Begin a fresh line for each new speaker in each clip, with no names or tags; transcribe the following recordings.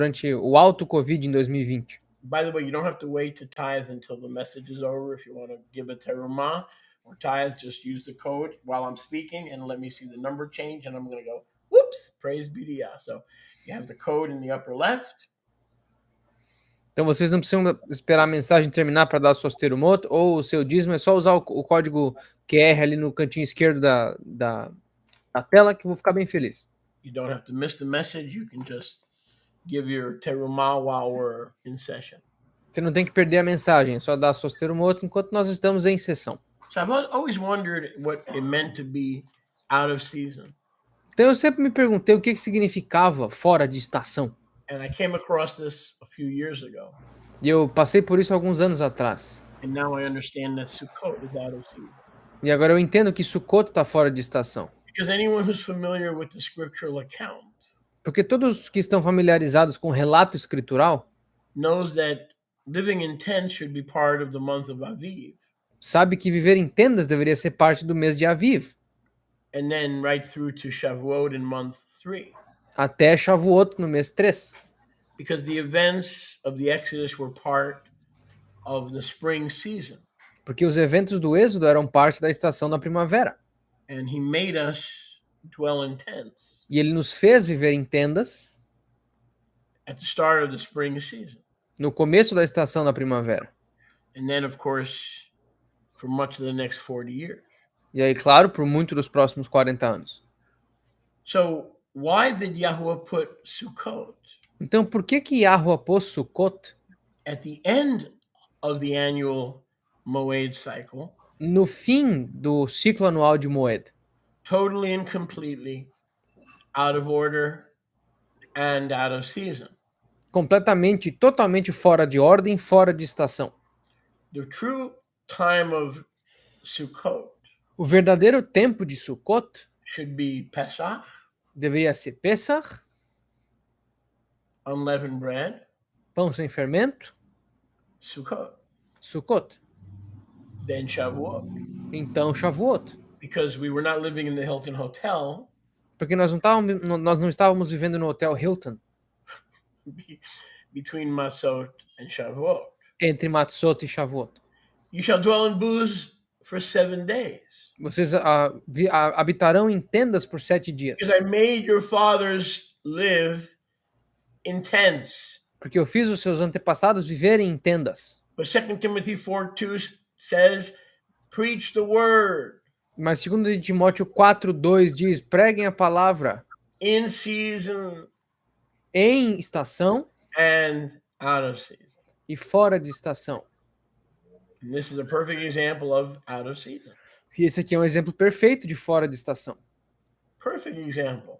durante o alto Covid em 2020.
By the way, you don't have to wait to tithe until the message is over. If you want to give a terumah or tithe, just use the code while I'm speaking and let me see the number change. And I'm going to go, whoops, praise be to Yah. So you have the code in the upper left.
Então vocês não precisam esperar a mensagem terminar para dar suas terumot ou o seu dízimo, é só usar o código QR ali no cantinho esquerdo da tela que eu vou ficar bem feliz.
You don't have to miss the message. You can just give your terumah while we're in session.
Você não tem que perder a mensagem, é só dar suas terumot enquanto nós estamos em sessão.
So I've always wondered what it meant to be out of season.
Então eu sempre me perguntei o que significava fora de estação.
And I came across this a few years ago.
E eu passei por isso alguns anos atrás.
And now I understand that Sukkot is out of season.
E agora eu entendo que Sukkot está fora de estação.
Because anyone who's familiar with the scriptural account
Porque todos que estão familiarizados com o relato escritural
knows that living in tents should be part of the month of Aviv.
Sabe que viver em tendas deveria ser parte do mês de Aviv.
And then right through to Shavuot in month 3.
Até Shavuot no mês 3.
Because the events of the Exodus were part of the spring season.
Porque os eventos do Êxodo eram parte da estação da primavera.
And he made us dwell in tents.
E ele nos fez viver em tendas
at the start of the spring season.
No começo da estação da primavera.
And then, of course, for much of the next 40 years.
E aí, claro, por muito dos próximos 40 anos.
So, why did Yahuwah put Sukkot?
Então, por que Yahuwah pôs Sukkot
at the end of the annual Moed cycle?
No fim do ciclo anual de Moed.
Totally and completely out of order and out of season.
Completamente, totalmente fora de ordem, fora de estação.
The true time of Sukkot.
O verdadeiro tempo de Sukkot
should be Pesach.
Deveria ser Pesach.
Unleavened bread.
Pão sem fermento.
Sukkot.
Sukkot.
Then Shavuot.
Então Shavuot.
Because we were not living in the Hilton Hotel.
Porque nós não estávamos vivendo no Hotel Hilton.
Between Matzot and Shavuot.
Entre Matzot e Shavuot.
You shall dwell in booths for 7 days.
Vocês habitarão em tendas por 7 dias.
Because I made your fathers live in tents.
Porque eu fiz os seus antepassados viverem em tendas.
But 2 Timothy 4:2 says, preach the word.
Mas 2 Timóteo 4:2 diz, preguem a palavra.
In season.
Em estação.
And out of season.
E fora de estação.
And this is a perfect example of out of season.
E esse aqui é um exemplo perfeito de fora de estação.
Perfect example.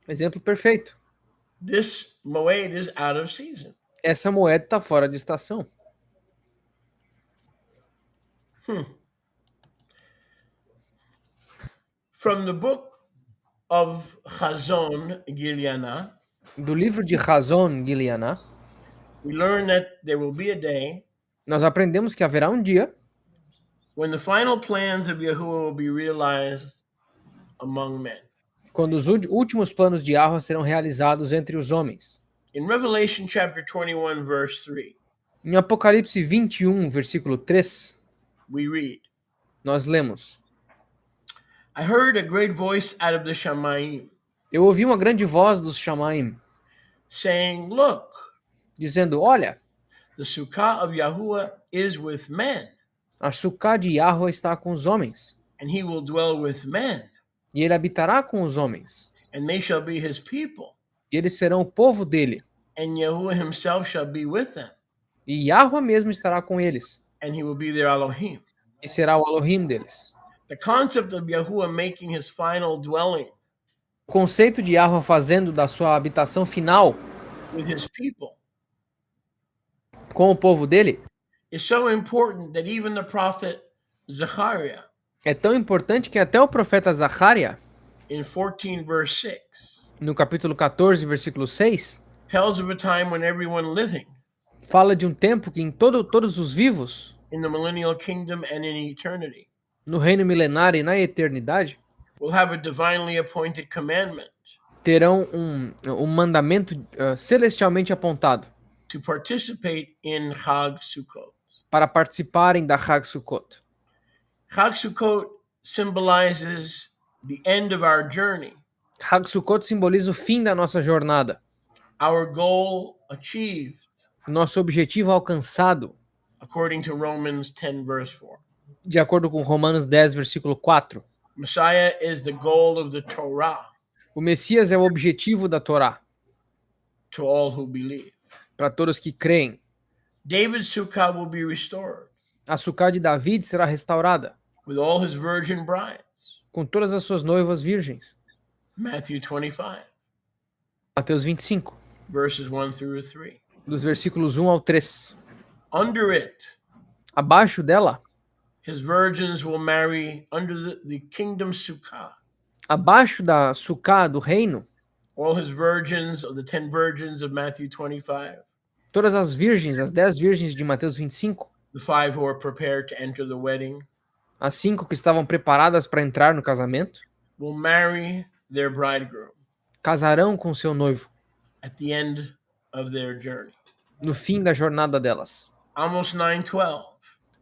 Exemplo perfeito.
This Moed is out of season.
Essa moeda está fora de estação.
From the book of Chazon Gilyana,
do livro de Chazon Gilyana,
we learn that there will be a day,
nós aprendemos que haverá um dia,
when the final plans of Yahuwah will be realized among men.
Quando os últimos planos de Yahuwah serão realizados entre os homens.
In Revelation chapter 21 verse 3.
Em Apocalipse 21, versículo 3,
we read.
Nós lemos.
I heard a great voice out of the Shamayim.
Eu ouvi uma grande voz dos Shamayim.
Saying, look.
Dizendo, olha.
The Sukkah of Yahuwah is with men.
A Sukkah de Yahuwah está com os homens.
And he will dwell with men.
E ele habitará com os homens.
And they shall be his people.
E eles serão o povo dele.
And Yahuwah himself shall be with them.
E Yahuwah mesmo estará com eles.
And he will be their Elohim.
E será o Elohim deles.
The concept of Yahuwah making his final dwelling.
O conceito de Yahuwah fazendo da sua habitação final
with his people.
Com o povo dele.
Is so important that even the prophet Zechariah.
É tão importante que até o profeta Zacarias,
in 14 verse 6,
no capítulo 14, versículo 6,
tells of a time when everyone living,
fala de um tempo que em todos os vivos,
in the millennial kingdom and in eternity,
no reino milenário e na eternidade,
will have a divinely appointed commandment,
terão um mandamento celestialmente apontado
to participate in Chag Sukkot.
para participarem da Chag Sukkot.
Chag Sukkot symbolizes the end of our journey,
Chag Sukkot simboliza o fim da nossa jornada,
our goal achieved,
nosso objetivo alcançado,
according to Romans 10, verse 4.
de acordo com Romanos 10, versículo 4.
Messiah is the goal of the Torah
O Messias é o objetivo da Torá
to all who believe.
para todos que creem.
David's Sukkah will be restored
A Sukkah de David será restaurada
with all his virgin brides.
com todas as suas noivas virgens.
Matthew 25,
Mateus 25,
verses 1 through 3.
dos versículos 1 ao 3.
Under it,
Abaixo dela,
his virgins will marry under the kingdom Sukkah.
abaixo da Sukkah do reino,
All his virgins of the 10 virgins of Matthew 25,
todas as virgens, as 10 virgens de Mateus 25,
the 5 who are prepared to enter the wedding,
as 5 que estavam preparadas para entrar no casamento,
will marry their bridegroom
casarão com seu noivo
at the end of their journey.
no fim da jornada delas.
Amos 9:12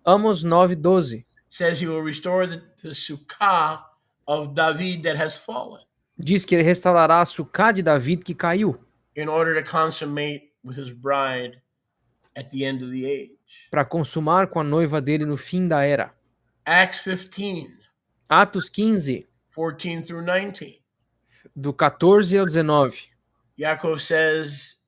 Amos 9:12
says he will restore the Sukkah of David that has fallen
diz que ele restaurará a Sukkah de David que caiu,
in order to consummate with his bride at the end of the age.
para consumar com a noiva dele no fim da era.
Acts 15,
Atos 15,
14 through 19.
do 14 ao 19.
Yaakov says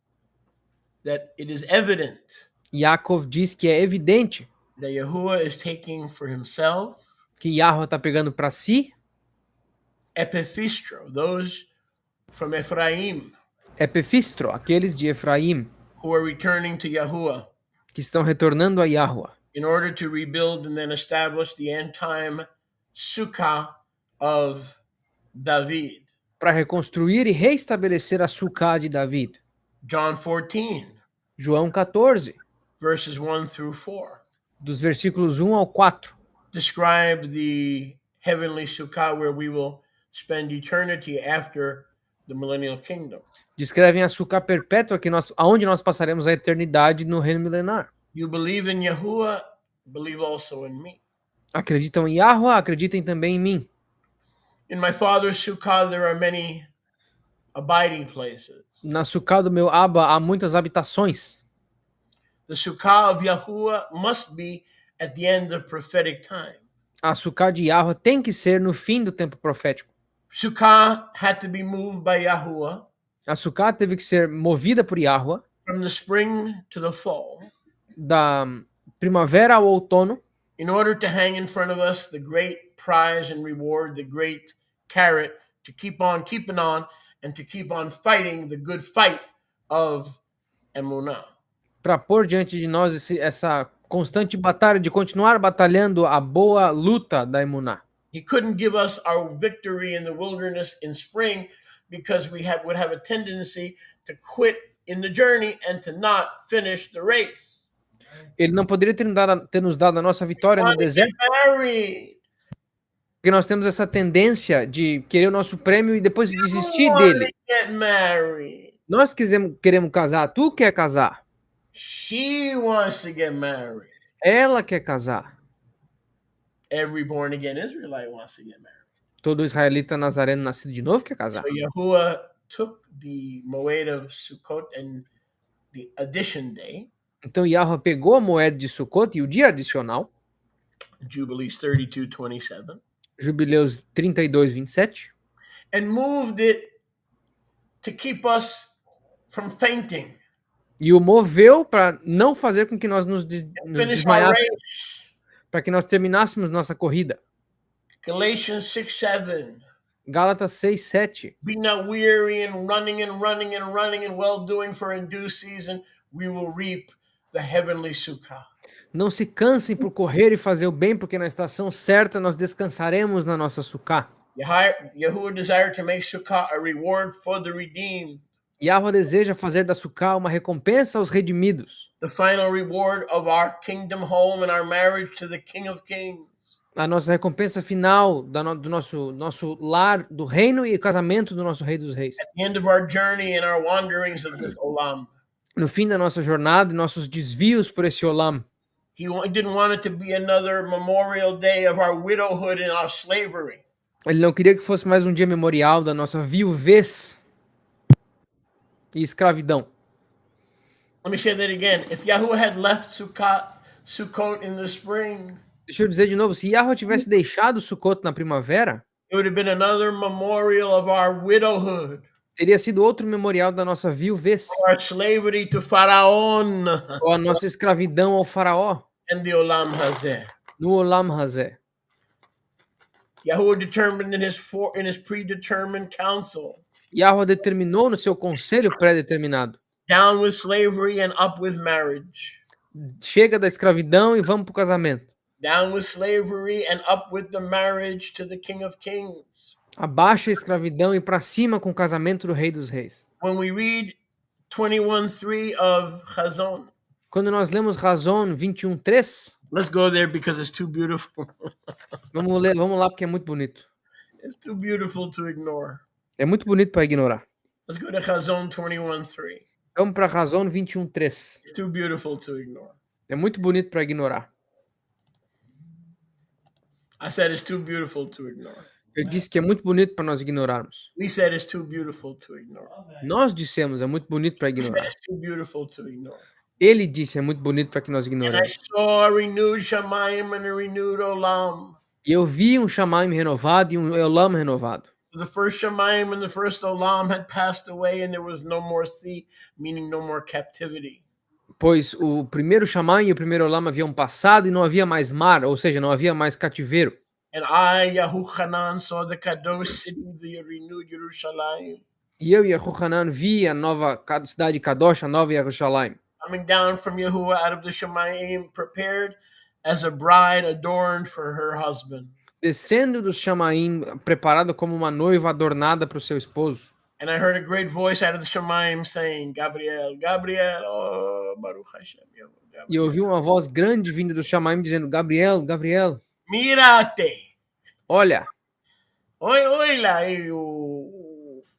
that it is evident
Yaakov diz que é evidente
that Yahuwah is taking for himself
que Yahweh está pegando para si
Epiphistro, those from Ephraim
Epifistro, aqueles de Efraim,
who are returning to Yahuwah
que estão retornando a Yahweh,
in order to rebuild and then establish the end time Sukkah of David.
para reconstruir e reestabelecer a Sukkah de David.
John 14,
João 14,
verses 1 through 4,
dos versículos 1 ao 4,
describe the heavenly Sukkah where we will spend eternity after the millennial kingdom.
descrevem a Sukkah perpétua aonde nós passaremos a eternidade no reino milenar.
You believe in Yahuwah, believe also in me.
Acreditam em Yahweh, acreditem também em mim.
In my father's Sukkah, there are many abiding places.
Na Sukkah do meu Abba há muitas habitações.
The Sukkah of Yahuwah must be at the end of prophetic time.
A Sukkah de Yahweh tem que ser no fim do tempo profético.
Sukkah had to be moved by Yahuwah
A Sukkah teve que ser movida por Yahweh
from the spring to the fall
da primavera ao outono
in order to hang in front of us the great prize and reward, the great carrot to keep on keeping on and to keep on fighting the good fight of Emunah.
para pôr diante de nós essa constante batalha de continuar batalhando a boa luta da Emuná.
He couldn't give us our victory in the wilderness in spring because we would have a tendency to quit in the journey and to not finish the race.
Ele não poderia ter nos dado a nossa vitória no deserto, porque nós temos essa tendência de querer o nosso prêmio e depois desistir dele. Nós queremos casar, tu quer casar.
She wants to get married.
Ela quer casar.
Every born again Israelite wants to get married.
Todo israelita nazareno nascido de novo quer casar.
So Yahuwah took the Moed of Sukkot and the addition day.
Então Yahweh pegou a moeda de Sukkot e o dia adicional,
Jubilees 32:27,
Jubileus 32:27,
and moved it to keep us from fainting.
E o moveu para não fazer com que nós nos desmaiássemos, para que nós terminássemos nossa corrida.
Galatians 6:7.
Gálatas 6:7.
Be not weary in running and running and running and well doing, for in due season we will reap the heavenly Sukkah.
Não se cansem por correr e fazer o bem, porque na estação certa nós descansaremos na nossa Sukkah.
Yahuwah desired to make Sukkah a reward for the redeemed.
Yahweh deseja fazer da Sukkah uma recompensa aos redimidos.
The final reward of our kingdom home and our marriage to the King of Kings.
A nossa recompensa final do nosso lar, do reino e casamento do nosso Rei dos Reis.
At the end of our journey and our wanderings of this olam.
No fim da nossa jornada e nossos desvios por esse olam.
He didn't want it to be another memorial day of our widowhood and our slavery.
Ele não queria que fosse mais um dia memorial da nossa viuvez e escravidão.
Let me say that again. If YHUH had left Sukkot in the spring,
Deixa eu dizer de novo, se Yahweh tivesse deixado Sukkot na primavera,
it would have been another memorial of our widowhood,
teria sido outro memorial da nossa viuvez,
our slavery to Pharaon
ou a nossa escravidão ao faraó,
and the Olam Hazeh.
no Olam Hazé.
YHUH determined in his predetermined council,
Yahweh determinou no seu conselho pré-determinado.
down with slavery and up with marriage.
Chega da escravidão e vamos para o casamento.
Down with slavery and up with the marriage to the King of Kings.
Abaixa a escravidão e para cima com o casamento do Rei dos Reis.
When we read 21:3 of Chazon,
Quando nós lemos Razon 21:3,
let's go there because it's too beautiful.
vamos lá porque é muito bonito.
It's too beautiful to ignore.
É muito bonito para ignorar.
Let's go to Chazon 21:3.
Vamos para Razon 21:3.
It's too beautiful to ignore.
É muito bonito para ignorar.
I said it's too beautiful to ignore.
Eu disse que é muito bonito para nós ignorarmos.
We said it's too beautiful to ignore.
Nós dissemos é muito bonito para
We said
ignorar.
it's too beautiful to ignore.
Ele disse é muito bonito para que nós
And I
ignoremos.
saw a renewed Shamayim and a renewed Olam.
E eu vi um Shamaim renovado e um Elam renovado.
The first Shamayim and the first Olam had passed away, and there was no more sea, meaning no more captivity.
Pois o primeiro Shamaim e o primeiro Elam haviam passado e não havia mais mar, ou seja, não havia mais cativeiro.
And I, YHUH, saw the Kadosh city, the renewed Yerushalayim,
E eu e Yehohanan vi a nova cidade Kadosh, a nova Yerushalayim,
coming down from Yahuwah out of the Shamayim, prepared as a bride adorned for her husband.
descendo dos Shamaim, preparada como uma noiva adornada para o seu esposo.
And I heard a great voice out of the Shamayim saying, Gabriel, Gabriel, oh, Baruch Hashem, Yahuwah,
E eu ouvi uma voz grande vinda do Shamaim dizendo: Gabriel, Gabriel,
Mírate.
olha,
Oi, lá,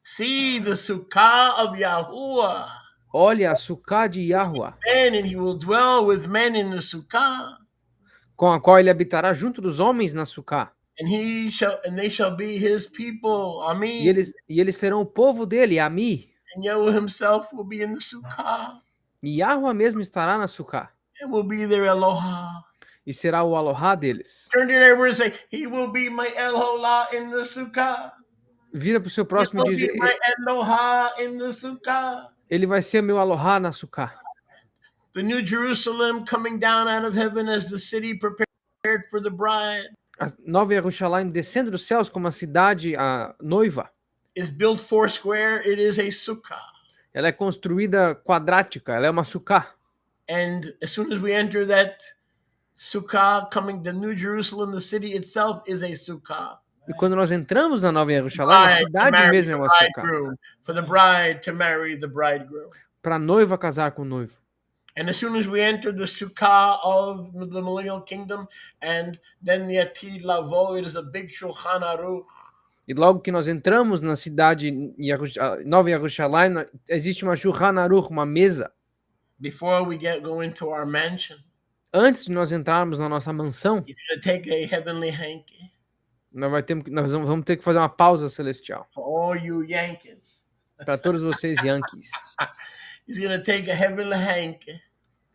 see the Sukkah of Yahuwah.
olha a Sukkah de Yahweh,
And he will dwell with men in the Sukkah.
com a qual ele habitará junto dos homens na Sukkah.
And they shall be his people. Amen.
E eles serão o povo dele, Ami.
And Yahuwah himself will be in the Sukkah.
E Yahweh mesmo estará na Sukkah.
And will be their Eloha.
E será o Aloha deles.
Turn to your neighbor and say, he will be my Eloha in the Sukkah.
Vira para o seu
He
próximo e
will
diz:
be my Eloha in the Sukkah.
Ele vai ser meu Aloha na Sukkah.
The new Jerusalem coming down out of heaven as the city prepared for the bride.
A nova Yerushalayim descendo dos céus como a cidade, a noiva.
Is built four square. It is a Sukkah.
Ela é construída quadrática, ela é uma Sukkah.
And as soon as we enter that Sukkah coming, the new Jerusalem, the city itself is a Sukkah.
E quando nós entramos na nova Yerushalayim, a cidade mesmo é uma Sukkah.
For the bride to marry the bridegroom.
Para a noiva casar com o noivo.
And as soon as we enter the Sukkah of the millennial kingdom, and then the Atid Lavo, it is a big Shulchan Aruch.
E logo que nós entramos na cidade nova Yerushalayim, existe uma Shulchan Aruch, uma mesa.
Before we go into our mansion,
Antes de nós entrarmos na nossa mansão,
he's going to take a heavenly hanky
nós vamos ter que fazer uma pausa celestial.
for all you Yankees.
Para todos vocês Yankees.
He's going to take a heavenly hanky.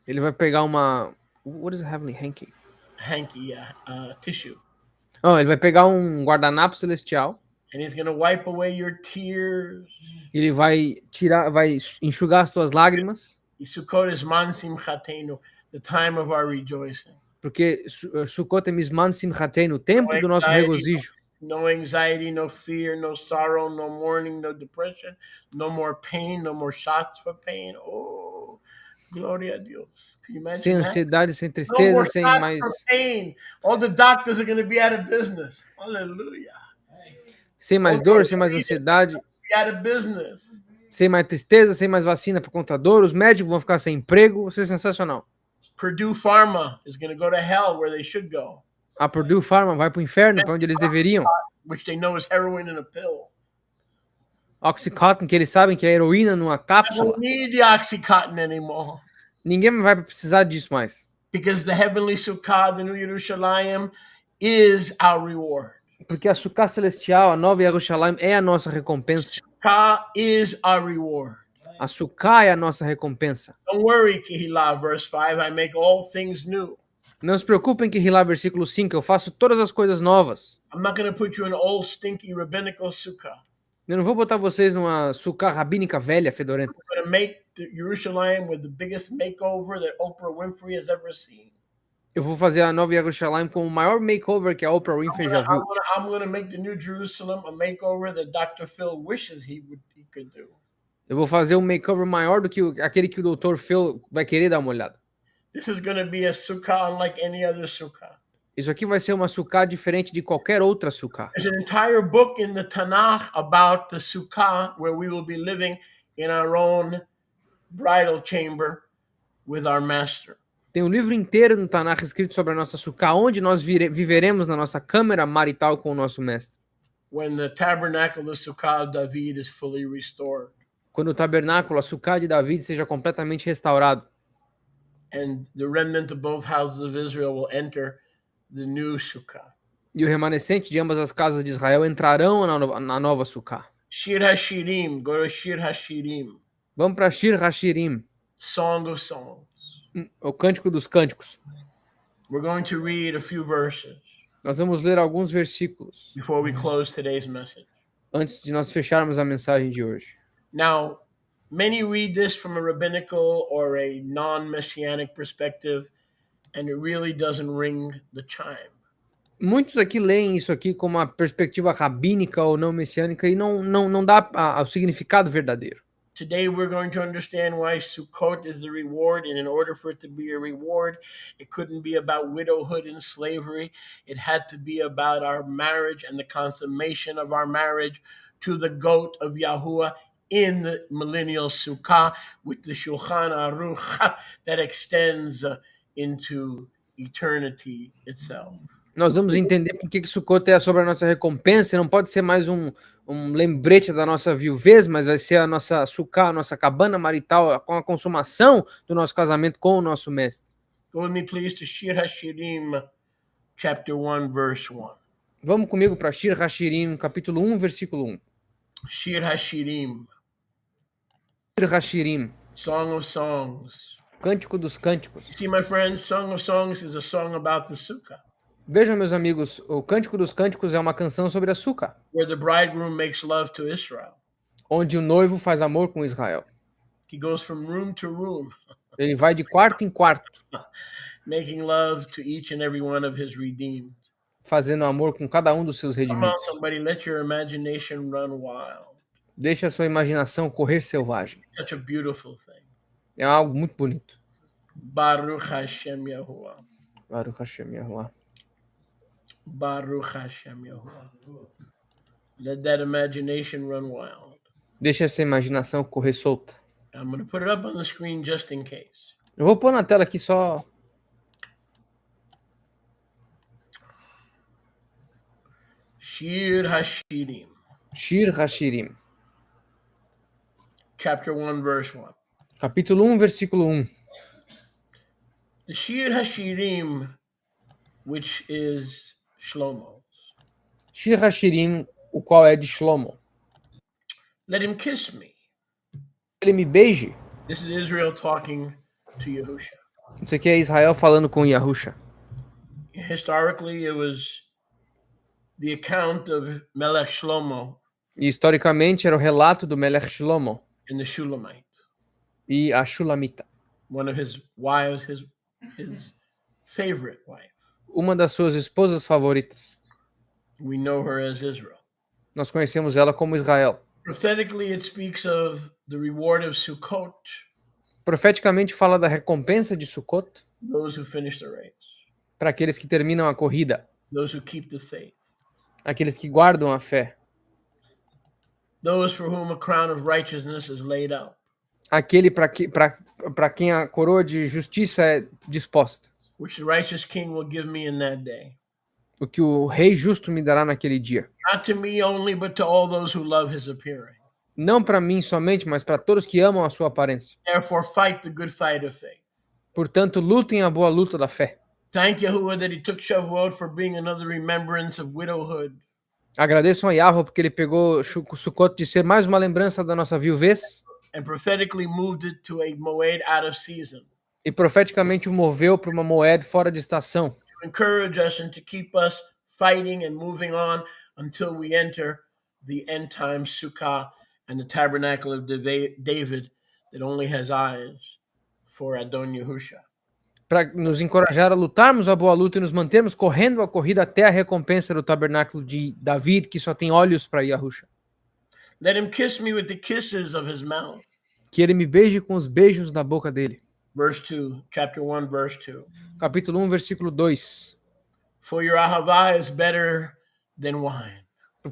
Ele vai pegar uma... What is a heavenly hanky?
Hanky, tissue.
Oh, ele vai pegar um guardanapo celestial.
And he's going to wipe away your tears.
Ele vai enxugar as tuas lágrimas.
Sukkot is man simchatenu, the time of our rejoicing.
Porque Sukkot é Mizman Simchateinu, o tempo do nosso regozijo.
No anxiety, no fear, no sorrow, no mourning, no depression, no more pain, no more shots for pain. Oh, glória a Deus. Can you imagine
Sem
that?
ansiedade, sem
No
tristeza,
more
sem
shots
mais...
for pain. All the doctors are going to be out of business. Hallelujah.
Sem mais dor, sem mais ansiedade,
Be out of business.
sem mais tristeza, sem mais vacina para contador, os médicos vão ficar sem emprego, vai ser sensacional.
Purdue Pharma is going to go to hell where they should go.
A Purdue Pharma vai pro inferno, para onde eles deveriam.
which they know is heroin in a pill.
Oxycontin, que eles sabem que é heroína numa
I don't
cápsula.
need the Oxycontin anymore.
Ninguém vai precisar disso mais.
Because the heavenly Sukkah, the New Yerushalayim, is our reward.
Porque a Sukkah celestial, a nova Yerushalayim, é a nossa recompensa.
Sukkah is our reward.
A Sukkah é a nossa recompensa.
Don't worry, Kihila, verse 5, I make all things new.
Não se preocupem que Hilá, versículo 5, eu faço todas as coisas novas.
I'm not going to put you in an old, stinky, rabbinical Sukkah.
Eu não vou botar vocês numa Sukkah rabínica velha, fedorenta.
I'm going to make the Yerushalayim with the biggest makeover that Oprah Winfrey has ever seen.
Eu vou fazer a nova Yerushalayim com o maior makeover que a Oprah Winfrey já viu.
I'm going to make the New Jerusalem a makeover that Dr. Phil wishes he could do.
Eu vou fazer um makeover maior do que aquele que o Dr. Phil vai querer dar uma olhada.
This is going to be a Sukkah unlike any other Sukkah.
Isso aqui vai ser uma Sukkah diferente de qualquer outra Sukkah.
There's an entire book in the Tanakh about the Sukkah where we will be living in our own bridal chamber with our master.
Tem um livro inteiro no Tanakh escrito sobre a nossa Sukkah, onde nós viveremos na nossa câmara marital com o nosso mestre.
When the tabernacle, the Sukkah of David, is fully restored.
Quando o tabernáculo, a Sukkah de David, seja completamente restaurado.
And the remnant of both houses of Israel will enter the new Sukkah.
E o remanescente de ambas as casas de Israel entrarão na nova Sukkah.
Shir HaShirim, go to Shir HaShirim.
Vamos para Shir HaShirim,
Song of Songs.
o Cântico dos Cânticos.
We're going to read a few verses
Nós vamos ler alguns versículos
before we close today's message.
antes de nós fecharmos a mensagem de hoje.
Now, many read this from a rabbinical or a non-messianic perspective, and it really doesn't ring the chime.
Muitos aqui leem isso aqui com uma perspectiva rabínica ou não messiânica e não dá o significado verdadeiro.
Today we're going to understand why Sukkot is the reward, and in order for it to be a reward, it couldn't be about widowhood and slavery. It had to be about our marriage and the consummation of our marriage to the goat of Yahuwah in the millennial Sukkah with the Shulchan Aruch that extends into eternity itself.
Nós vamos entender por que Sukkot é sobre a nossa recompensa, não pode ser mais um lembrete da nossa viuvez, mas vai ser a nossa Sukkah, a nossa cabana marital, com a consumação do nosso casamento com o nosso mestre.
Go with me, please, to Shir HaShirim, chapter 1, verse 1.
Vamos comigo para Shir HaShirim, capítulo 1, versículo 1.
Shir HaShirim,
Shir HaShirim,
Song of Songs.
Cântico dos Cânticos.
See, my friends, Song of Songs is a song about the Sukkah,
Vejam, meus amigos, o Cântico dos Cânticos é uma canção sobre a Sukkah,
where the bridegroom makes love to Israel.
onde o noivo faz amor com Israel.
He goes from room to room,
Ele vai de quarto em quarto,
making love to each and every one of his redeemed.
fazendo amor com cada um dos seus
Come on,
redimidos.
somebody, let your imagination run wild.
Deixe a sua imaginação correr selvagem.
Such a beautiful thing.
É algo muito bonito.
Baruch Hashem Yahuwah.
Baruch Hashem Yahuwah.
Baruch Hashem Yahuwah. Let that imagination run wild.
Deixe essa imaginação correr solta.
I'm going to put it up on the screen just in case.
Eu vou pôr na tela aqui só.
Shir HaShirim,
Shir HaShirim,
chapter 1, verse 1.
capítulo 1, versículo 1.
The Shir HaShirim, which is Shlomo.
Shir HaShirim, o qual é de Shlomo.
Let him kiss me.
Ele me beije.
This is Israel talking to Yahusha.
Isso aqui é Israel falando com Yahusha.
Historically, it was the account of Melech Shlomo
E historicamente era o relato do Melech Shlomo
and the Shulamite,
e a Shulamita,
one of his wives, his favorite wife.
uma das suas esposas favoritas.
We know her as Israel.
Nós conhecemos ela como Israel.
Prophetically, it speaks of the reward of Sukkot,
Profeticamente fala da recompensa de Sukkot
those who finish the race,
para aqueles que terminam a corrida,
those who keep the faith,
aqueles que guardam a fé,
those for whom a crown of righteousness is laid out,
aquele para quem a coroa de justiça é disposta,
which the righteous king will give me in that day.
o que o rei justo me dará naquele dia.
Not to me only, but to all those who love his appearing.
Não para mim somente, mas para todos que amam a sua aparência.
Therefore, fight the good fight of faith.
Portanto, lutem a boa luta da fé.
Thank Yahuwah that he took Shavuot for being another remembrance of widowhood.
Agradeçam a Yahweh porque ele pegou Sukkot de ser mais uma lembrança da nossa viuvez
And prophetically moved it to a Moed out of season.
e profeticamente o moveu para uma moeda fora de estação.
To encourage us and to keep us fighting and moving on until we enter the end time Sukkah and the tabernacle of David that only has eyes for Adon Yahusha.
Para nos encorajar a lutarmos a boa luta e nos mantermos correndo a corrida até a recompensa do tabernáculo de David, que só tem olhos para Yahusha.
Let him kiss me with the kisses of his mouth.
Que ele me beije com os beijos da boca dele.
Verse 2, chapter 1, verse 2.
Capítulo 1, versículo 2.
For your ahavah is better than wine.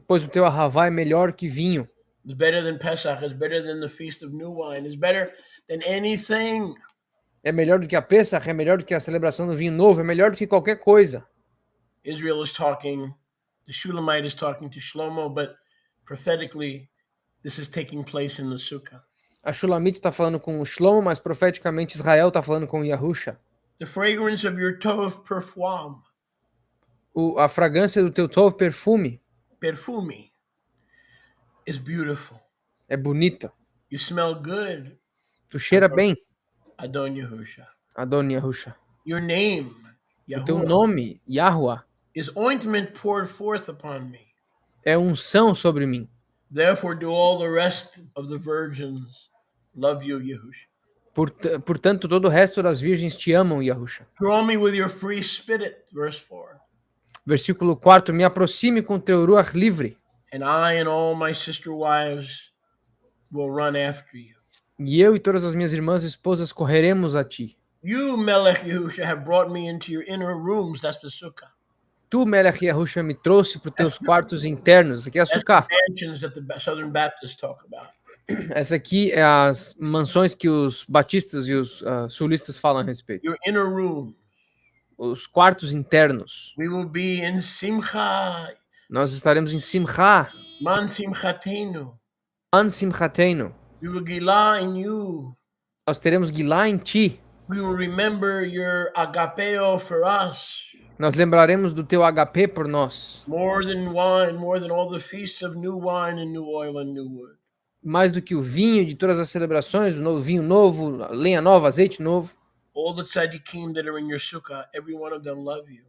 Pois o teu ahavá é melhor que vinho.
It's better than Pesach. It's better than the feast of new wine. It's better than anything.
É melhor do que a Pesach, é melhor do que a celebração do vinho novo, é melhor do que qualquer coisa.
Israel is talking, the Shulamite is talking to Shlomo, but prophetically, this is taking place in the Sukkah.
A Shulamite está falando com o Shlomo, mas profeticamente Israel está falando com Yahusha.
The fragrance of your tov perfume,
A fragrância do teu tov perfume
perfume, is beautiful.
é bonita.
You smell good,
Tu cheira bem,
Adon Yahusha.
Adon Yahusha.
Your name,
O teu
Yahuwah,
nome, Yahuwah,
is ointment poured forth upon me.
é unção sobre mim.
Therefore, do all the rest of the virgins love you, Yahusha.
Portanto, todo o resto das virgens te amam, Yahusha.
Draw me with your free spirit, verse 4.
Versículo 4. Me aproxime com teu ruach livre,
And I and all my sister wives will run after you.
e eu e todas as minhas irmãs esposas correremos a ti.
You, Melech Yahusha, have brought me into your inner rooms. That's the sukkah.
Tu, Melech Yahusha, me trouxe para os teus quartos internos. Aqui é a
That's
Sukkah.
the mansions that the Southern Baptists talk about.
Essa aqui é as mansões que os batistas e os sulistas falam a respeito.
Your inner room.
Os quartos internos.
We will be in Simcha,
Nós estaremos em Simcha,
Man Simchatenu.
An Simchateinu.
We will gila in you.
Nós teremos Gilá em ti.
We will remember your agapeo for us.
Nós lembraremos do teu HP por nós.
More than wine, more than all the feasts of new wine and new oil and new wood.
Mais do que o vinho de todas as celebrações, o novo vinho novo, lenha nova, azeite novo.
All the tzaddikim that are in your sukkah, every one of them love you.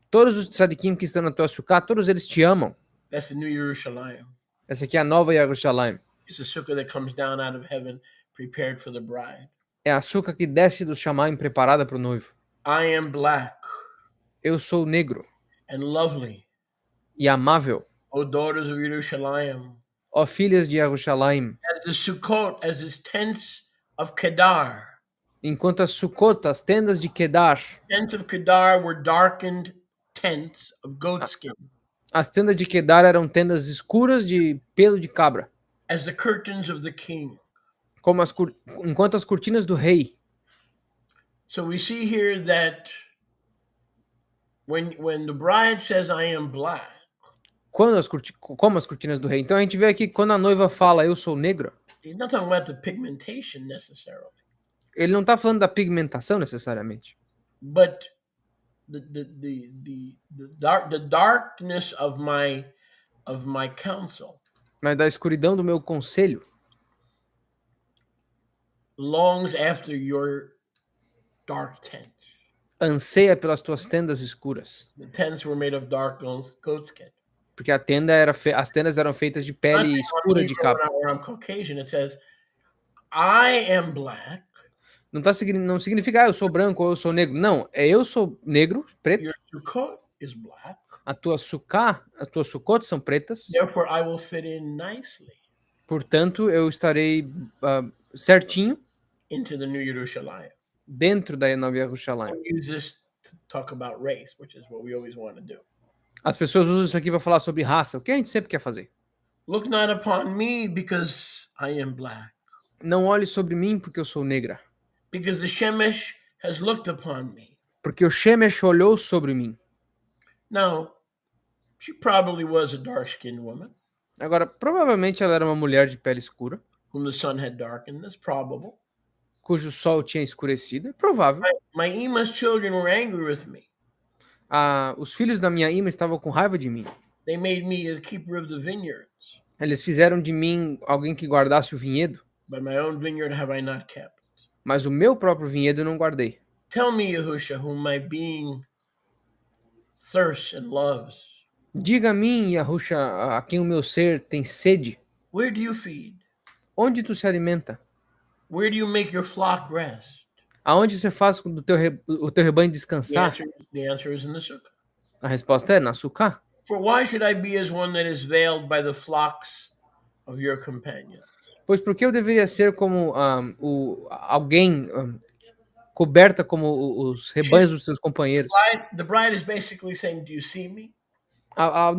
Todos os tzadikim que estão na tua sukkah, todos eles te amam.
That's the New Yerushalayim.
Essa aqui é a nova Yerushalayim.
It's a sukkah that comes down out of heaven, prepared for the bride.
É a sukkah que desce do Shamayim preparada para o noivo.
I am black
Eu sou negro
and lovely,
e amável,
O daughters of Yerushalayim.
ó filhas de Yerushalayim.
As the Sukkot, as the tents of Kedar.
Enquanto as Sukkot, as tendas de Kedar,
Tents of Kedar were darkened tents of goat skin.
as tendas de Kedar eram tendas escuras de pelo de cabra,
As the curtains of the king.
como enquanto as cortinas do rei.
So we see here that when the bride says, I am black,
Como as cortinas do rei. Então a gente vê aqui quando a noiva fala eu sou negro,
he's not talking about the pigmentation necessarily,
ele não está falando da pigmentação necessariamente,
but the darkness of my counsel
mas da escuridão do meu conselho.
longs after your dark tents.
Anseia pelas tuas tendas escuras,
The tents were made of dark goat skin.
porque as tendas eram feitas de pele escura de cabra.
Where I'm Caucasian, it says, I am black.
Não significa eu sou branco ou eu sou negro. Não, é eu sou negro, preto.
Your Sukkot is black.
A tua Sukkot são pretas.
Therefore, I will fit in nicely
Portanto, eu estarei certinho
into the New Yerushalayim.
dentro da Nova Yerushalayim.
I use this to talk about race, which is what we always want to do.
As pessoas usam isso aqui para falar sobre raça, o que a gente sempre quer fazer.
Look not upon me because I am black,
Não olhe sobre mim porque eu sou negra,
because the Shemesh has looked upon me.
porque o Shemesh olhou sobre mim.
Now, She probably was a dark-skinned woman
Agora, provavelmente ela era uma mulher de pele escura,
whom the sun had darkened. That's probable.
cujo sol tinha escurecido. É provável.
My Ema's children were angry with me.
Os filhos da minha irmã estavam com raiva de mim.
They made me a keeper of the vineyards,
Eles fizeram de mim alguém que guardasse o vinhedo,
but my own vineyard have I not kept.
mas o meu próprio vinhedo eu não guardei.
Tell me, YHUH, whom my being thirsts and loves.
Diga a mim, Yahusha, a quem o meu ser tem sede.
Where do you feed?
Onde tu se alimenta?
Where do you make your flock rest?
Aonde você faz o teu rebanho
The
descansar?
answer is in the sukkah.
A resposta é na Sukkah.
For why should I be as one that is veiled by the flocks of your companions?
Pois por que eu deveria ser como alguém coberta como os rebanhos dos seus companheiros?
The bride is basically saying, do you see me?
A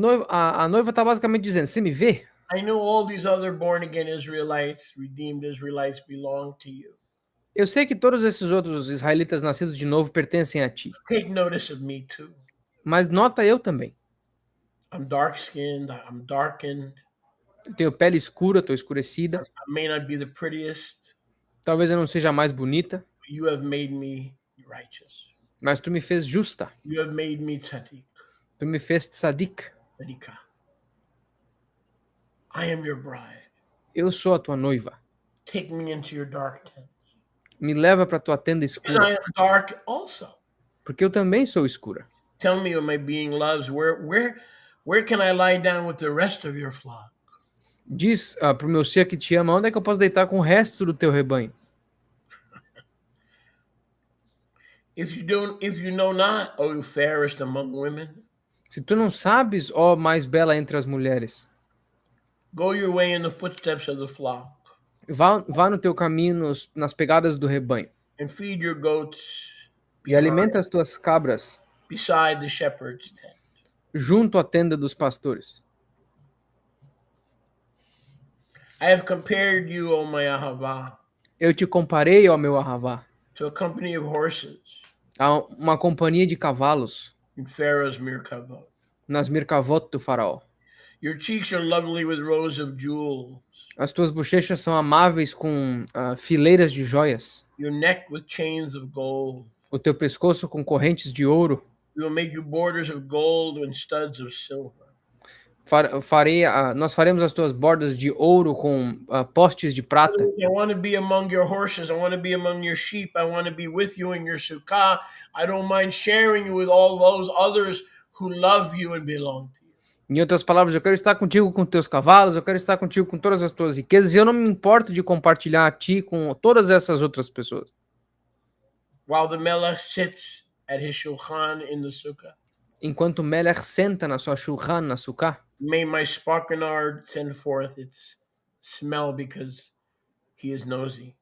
noiva está basicamente dizendo, você me vê?
I know all these other born-again Israelites, redeemed Israelites belong to you.
Eu sei que todos esses outros israelitas nascidos de novo pertencem a ti.
Take notice of me too.
Mas nota eu também.
I'm dark-skinned, I'm darkened.
Eu tenho pele escura, estou escurecida.
I may not be the prettiest.
Talvez eu não seja a mais bonita.
But you have made me righteous.
Mas tu me fez justa.
You have made me tzaddik.
Tu me fez tzadik.
Tzadika. I am your bride.
Eu sou a tua noiva.
Take me into your dark tent.
Me leva para tua tenda
Because I
escura.
am dark also.
Porque eu também sou escura.
Tell me what my being loves. Where can I lie down with the rest of your flock?
Diz pro meu ser que te ama, onde é que eu posso deitar com o resto do teu rebanho?
If you know not, O fairest among women,
Se tu não sabes, ó mais bela entre as mulheres,
go your way in the footsteps of the flock,
vá no teu caminho nas pegadas do rebanho
and feed your goats
e alimenta as tuas cabras
beside the shepherd's tent.
junto à tenda dos pastores.
I have compared you, O my Ahava,
Eu te comparei, ó meu Ahavá,
to a company of horses
a uma companhia de cavalos
in Pharaoh's Merkavot.
nas Mirkavot do faraó.
Your cheeks are lovely with rows of jewels,
As tuas bochechas são amáveis com fileiras de joias.
your neck with chains of gold.
O teu pescoço com correntes de ouro.
We will make you borders of gold and studs of silver.
Nós faremos as tuas bordas de ouro com postes de prata.
I want to be among your horses. I want to be among your sheep. I want to be with you in your sukkah. I don't mind sharing you with all those others who love you and belong to you.
Em outras palavras, eu quero estar contigo com teus cavalos, eu quero estar contigo com todas as tuas riquezas, e eu não me importo de compartilhar a ti com todas essas outras pessoas.
While the melech sits at his shulchan in the sukkah,
Enquanto Melech senta na sua shulchan, na sukkah,
may my sparkenard send forth its smell because he is nosy.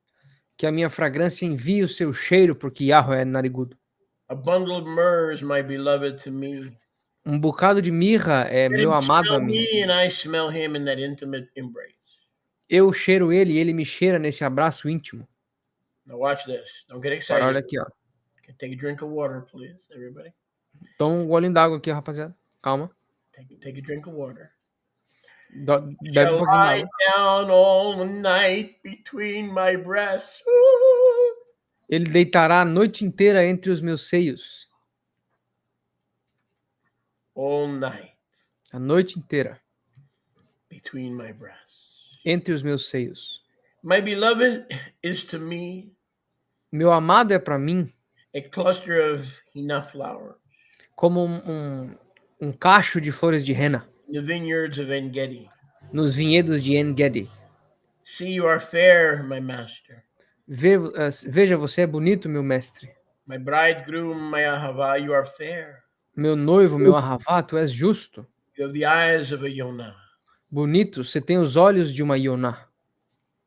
que a minha fragrância envie o seu cheiro, porque Yahweh é narigudo.
A bundle of myrrh is my beloved to me.
Um bocado de mirra é
Let
meu
him
amado a
smell
mim.
me and I smell him in that intimate embrace.
Eu cheiro ele e ele me cheira nesse abraço íntimo.
Now watch this. Don't get
Agora, olha
excited.
aqui, ó.
Take a drink of water, please, everybody.
Toma um golinho d'água aqui, rapaziada. Calma.
Take a drink of water.
Bebe um
Shall
pouquinho
lie
d'água.
down all night between my breasts. Ooh.
Ele deitará a noite inteira entre os meus seios.
All night
A noite inteira.
between my breasts.
Entre os meus seios.
My beloved is to me
Meu amado é para mim
a cluster of henna flowers
como um cacho de flores de rena
in the vineyards of En-Gedi.
nos vinhedos de En-Gedi.
See, you are fair, my master.
Veja, você é bonito, meu mestre.
My bridegroom, my Ahava, you are fair.
Meu noivo, meu Ahavá, tu és justo.
You have the eyes of a Yonah.
Bonito, você tem os olhos de uma Ioná.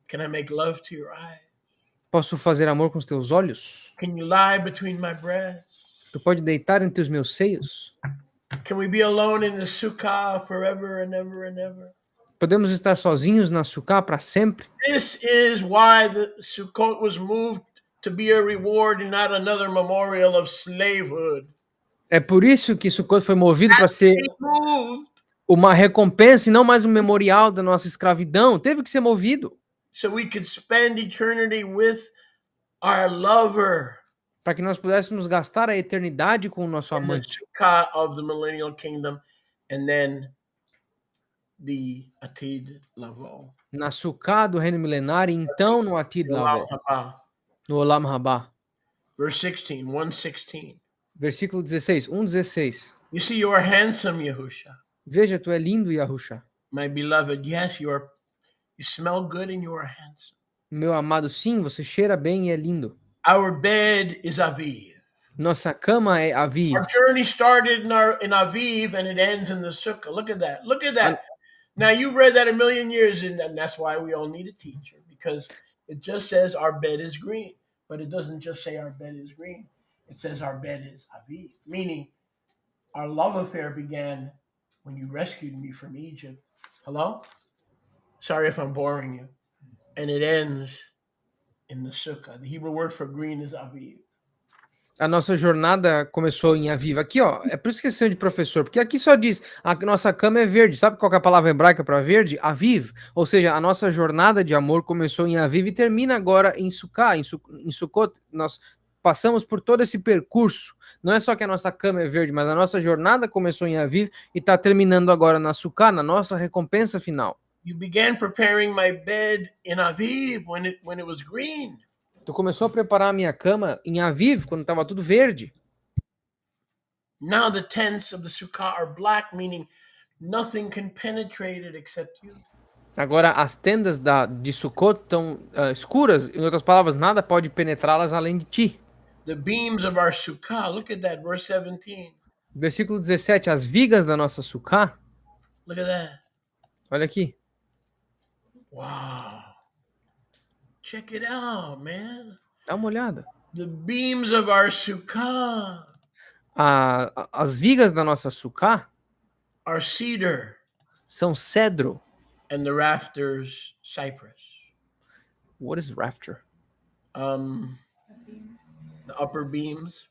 Can I make love to your eyes?
Posso fazer amor com os teus olhos?
Can you lie between my breasts?
Tu pode deitar entre os meus seios?
Can we be alone in the sukkah forever and ever and ever?
Podemos estar sozinhos na Sukkah para sempre?
This is why the Sukkot was moved to be a reward and not another memorial of slavehood.
É por isso que Sukkot foi movido para ser
It moved
uma recompensa e não mais um memorial da nossa escravidão. Teve que ser movido
so we could spend eternity with our lover
para que nós pudéssemos gastar a eternidade com o nosso
in the
amante.
Sukkah of the millennial kingdom, and then the Atid Lavo.
Na Sukkah do reino milenar e então no Atid Lavo, no Olam Rabá.
Verse 16, 1:16.
Versículo 16, 1:16.
You see, you are handsome, Yahusha,
Veja, tu é lindo, Yahusha.
my beloved. Yes, you smell good and you are handsome.
Meu amado, sim, você cheira bem e é lindo.
Our bed is Aviv.
Nossa cama é Aviv.
Our journey started in Aviv and it ends in the Sukkah. Look at that. Look at that. Now, you've read that a million years, and that's why we all need a teacher, because it just says our bed is green. But it doesn't just say our bed is green. It says our bed is Aviv, meaning our love affair began when you rescued me from Egypt. Hello? Sorry if I'm boring you. And it ends in the Sukkah. The Hebrew word for green is Aviv.
A nossa jornada começou em Aviv. Aqui, ó, é por isso que é de professor, porque aqui só diz, a nossa cama é verde. Sabe qual que é a palavra hebraica para verde? Aviv. Ou seja, a nossa jornada de amor começou em Aviv e termina agora em Sukkot. Em Sukkot, nós passamos por todo esse percurso. Não é só que a nossa cama é verde, mas a nossa jornada começou em Aviv e está terminando agora na Sukkot, na nossa recompensa final.
You began preparing my bed in Aviv when it was green.
Tu começou a preparar a minha cama em Aviv, quando estava tudo verde.
Now the tents of the Sukkah are black, meaning nothing can penetrate it except you.
Agora as tendas de Sukkot estão escuras, em outras palavras, nada pode penetrá-las além de ti.
The beams of our Sukkah, look at that, verse 17.
Versículo 17, as vigas da nossa Sukkah,
Look at that.
olha aqui.
Wow. Check it out, man.
Dá uma olhada.
The beams of our Sukkah
As vigas da nossa Sukkah
are cedar
são cedro.
and the rafters cypress.
What is rafter?
The upper beams.